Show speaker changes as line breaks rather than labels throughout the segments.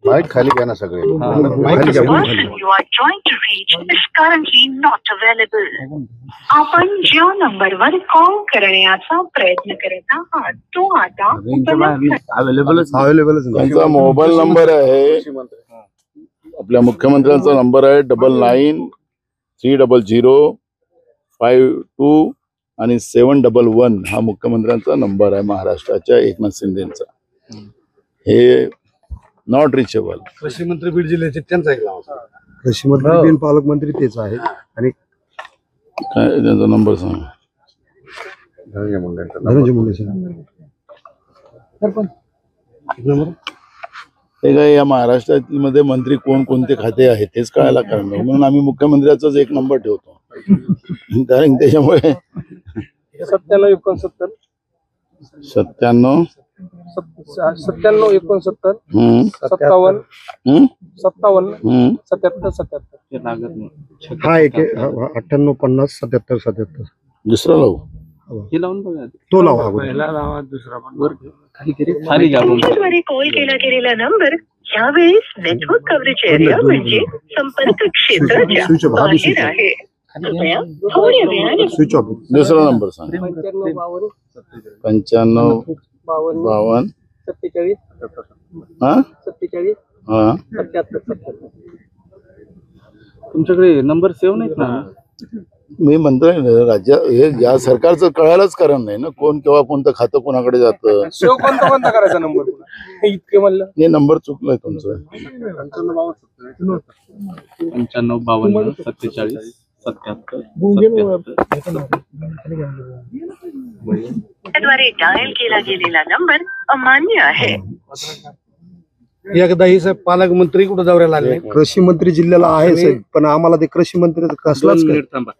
Mic खाली घ्या ना सगळे, खाली घ्या.
You are trying to reach is currently not available. आपण ज्या नंबरवर कॉल करण्याचा प्रयत्न करत आहात तो आता
अवेलेबलच नाही.
त्यांचा मोबाईल नंबर आहे, आपल्या मुख्यमंत्र्यांचा नंबर आहे 993005 आणि 711 हा मुख्यमंत्र्यांचा नंबर आहे महाराष्ट्राच्या एकनाथ शिंदेचा. हे नॉट रिचेबल.
कृषी मंत्री बीड जिल्ह्याचे त्यांचा एक नाव,
कृषी मंत्री बिन पालकमंत्री तेच आहे. आणि
काय त्यांचा नंबर सांग.
धनंजय मुंडे
ते काय या महाराष्ट्रामध्ये मंत्री कोण कोणते खाते आहेत तेच कळायला कारण नाही, म्हणून आम्ही मुख्यमंत्र्याचाच एक नंबर ठेवतो. कारण त्याच्यामुळे
9769
97
57
हा एक 98 50 77 77
दुसरा लावू.
तो लावा.
द्वारे कॉल केला गेलेला नंबर यावेळेस नेटवर्क कव्हरेज एरिया म्हणजे संपर्क क्षेत्राच्या बाहेर आहे. कृपया थोड्या वेळाने
स्विच ऑफ.
दुसरा नंबर सांग. 95 52 हा हा.
तुमच्याकडे नंबर सेव्ह नाहीत ना?
मी म्हणतोय ना, राज्य हे या सरकारचं कळायलाच कारण नाही ना, कोण केव्हा कोणतं खातं कोणाकडे जातं.
सेव्ह कोणता करायचा नंबर इतके म्हणलं.
हे नंबर चुकलाय तुमचं.
95 52 47 77
द्वारे डायल केला गेलेला नंबर अमान्य आहे.
एकदा ही साहेब पालकमंत्री कुठं दौऱ्याला आले?
कृषी मंत्री जिल्ह्याला आहे साहेब, पण आम्हाला ते कृषी मंत्री कसलाच
थांबा.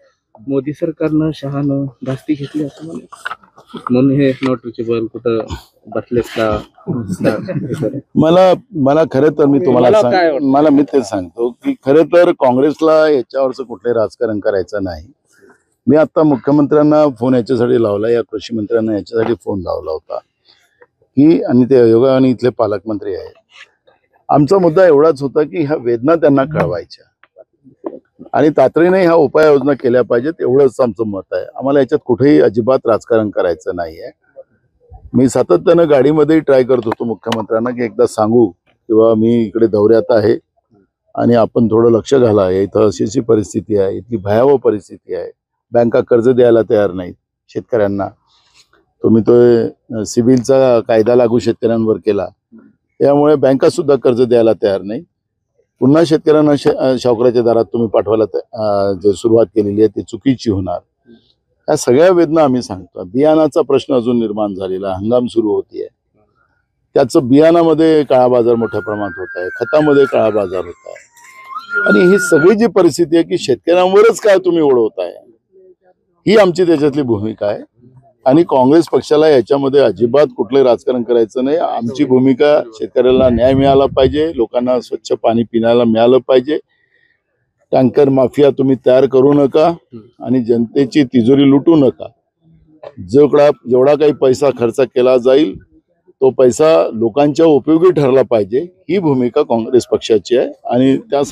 मोदी सरकारनं शहानं धास्ती घेतली असं म्हणून हे नॉट रिचेबल कुठं बसलेत का?
मला खरं तर मी तुम्हाला मी तेच सांगतो की खरं तर काँग्रेसला याच्यावरचं कुठलंही राजकारण करायचं नाही. मी आता मुख्यमंत्र्यांना फोन याच्यासाठी लावला, या कृषी मंत्र्यांना याच्यासाठी फोन लावला होता की, आणि ते योगाने इथले पालकमंत्री आहेत. आमचा मुद्दा एवढाच होता की ह्या वेदना त्यांना कळवायच्या आणि तातडीने ह्या उपाययोजना केल्या पाहिजेत, एवढंच आमचं मत आहे. आम्हाला याच्यात कुठेही अजिबात राजकारण करायचं नाहीये. मी सातत्यानं गाडीमध्ये ट्राय करत होतो मुख्यमंत्र्यांना की एकदा सांगू किंवा मी इकडे दौऱ्यात आहे आणि आपण थोडं लक्ष घाला, इथं अशी परिस्थिती आहे, इतकी भयावह परिस्थिती आहे. बँका कर्ज द्यायला तयार नाहीत शेतकऱ्यांना. तुम्ही तो सिव्हिलचा कायदा लागू शेतकऱ्यांवर केला, त्यामुळे बँका सुद्धा कर्ज द्यायला तयार नाही. पुन्हा शेतकऱ्यांना सावकाराच्या दारात तुम्ही पाठवायला जे सुरुवात केलेली आहे ती चुकीची होणार. या सगळ्या वेदना आम्ही सांगतो. बियाणाचा प्रश्न अजून निर्माण झालेला, हंगाम सुरू होतीये, त्याचं बियाणामध्ये काळा बाजार मोठ्या प्रमाणात होत आहे, खतामध्ये काळा बाजार होत आहे. आणि ही सगळी जी परिस्थिती आहे की शेतकऱ्यांवरच काय तुम्ही ओढवताय, ही आमची त्याच्यातली भूमिका आहे. आणि काँग्रेस पक्षाला याच्यामध्ये अजिबात कुठलंही राजकारण करायचं नाही. आमची भूमिका शेतकऱ्याला न्याय मिळाला पाहिजे, लोकांना स्वच्छ पाणी पिण्याला मिळालं पाहिजे. टँकर माफिया तुम्ही तयार करू नका आणि जनतेची तिजोरी लुटू नका. जेवढा काही पैसा खर्च केला जाईल तो पैसा लोकांच्या उपयोगी ठरला पाहिजे, ही भूमिका काँग्रेस पक्षाची आहे. आणि त्या